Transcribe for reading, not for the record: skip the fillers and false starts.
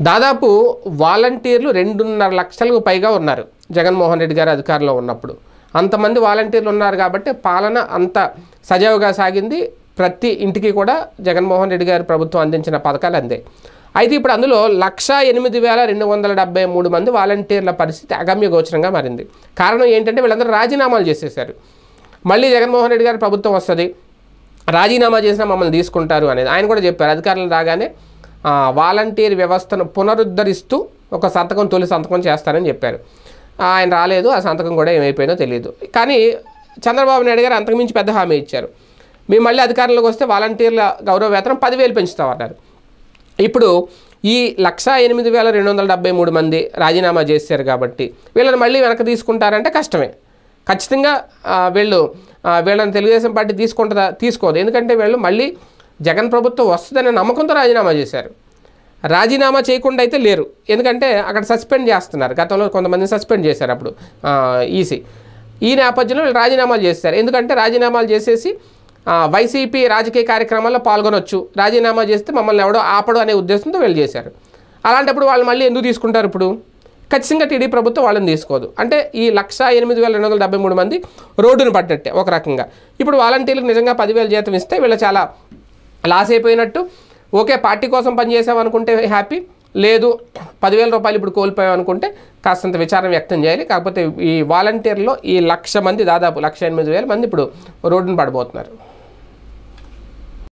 దాదాపు వాలంటీర్లు 2.5 లక్షలకు పైగా ఉన్నారు జగన్మోహన్ రెడ్డి గారు అధికారంలో ఉన్నప్పుడు. అంతమంది వాలంటీర్లు ఉన్నారు కాబట్టి పాలన అంత సజావుగా సాగింది. ప్రతి ఇంటికి కూడా జగన్మోహన్ రెడ్డి గారి ప్రభుత్వం అందించిన పథకాలు అందే. అయితే ఇప్పుడు అందులో 1,08,273 మంది వాలంటీర్ల పరిస్థితి అగమ్య గోచరంగా మారింది. కారణం ఏంటంటే వీళ్ళందరూ రాజీనామాలు చేసేశారు. మళ్ళీ జగన్మోహన్ రెడ్డి గారి ప్రభుత్వం వస్తుంది, రాజీనామా చేసినా మమ్మల్ని తీసుకుంటారు అనేది ఆయన కూడా చెప్పారు. అధికారులు రాగానే వాలంటీర్ వ్యవస్థను పునరుద్ధరిస్తూ ఒక సంతకం, తొలి సంతకం చేస్తారని చెప్పారు. ఆయన రాలేదు, ఆ సంతకం కూడా ఏమైపోయిందో తెలియదు. కానీ చంద్రబాబు నాయుడు గారు అంతకుమించి పెద్ద హామీ ఇచ్చారు. మేము మళ్ళీ అధికారంలోకి వస్తే వాలంటీర్ల గౌరవ వేతనం 10,000 పెంచుతామన్నారు. ఇప్పుడు ఈ 1,08,273 మంది రాజీనామా చేశారు కాబట్టి వీళ్ళని మళ్ళీ వెనక్కి తీసుకుంటారంటే కష్టమే. ఖచ్చితంగా వీళ్ళని తెలుగుదేశం పార్టీ తీసుకోదు. ఎందుకంటే వీళ్ళు మళ్ళీ జగన్ ప్రభుత్వం వస్తుందనే నమ్మకంతో రాజీనామా చేశారు. రాజీనామా చేయకుండా అయితే లేరు, ఎందుకంటే అక్కడ సస్పెండ్ చేస్తున్నారు. గతంలో కొంతమందిని సస్పెండ్ చేశారు అప్పుడు ఈసీ. ఈ నేపథ్యంలో వీళ్ళు రాజీనామాలు చేస్తారు. ఎందుకంటే రాజీనామాలు చేసేసి వైసీపీ రాజకీయ కార్యక్రమాల్లో పాల్గొనొచ్చు, రాజీనామా చేస్తే మమ్మల్ని ఎవడో ఆపడు అనే ఉద్దేశంతో వీళ్ళు చేశారు. అలాంటప్పుడు వాళ్ళు మళ్ళీ ఎందుకు తీసుకుంటారు? ఇప్పుడు ఖచ్చితంగా టీడీ ప్రభుత్వం వాళ్ళని తీసుకోదు. అంటే ఈ 1,08,273 మంది రోడ్డును పడ్డట్టే ఒక రకంగా. ఇప్పుడు వాలంటీర్లకు నిజంగా 10,000 జీతం ఇస్తే వీళ్ళు చాలా లాస్ అయిపోయినట్టు. ఓకే, పార్టీ కోసం పనిచేసామనుకుంటే హ్యాపీ, లేదు 10,000 రూపాయలు ఇప్పుడు కోల్పోయామనుకుంటే కాస్తంత విచారం వ్యక్తం చేయాలి. కాకపోతే ఈ వాలంటీర్లో ఈ 1,00,000 మంది, దాదాపు 1,08,000 మంది ఇప్పుడు రోడ్డును పడబోతున్నారు.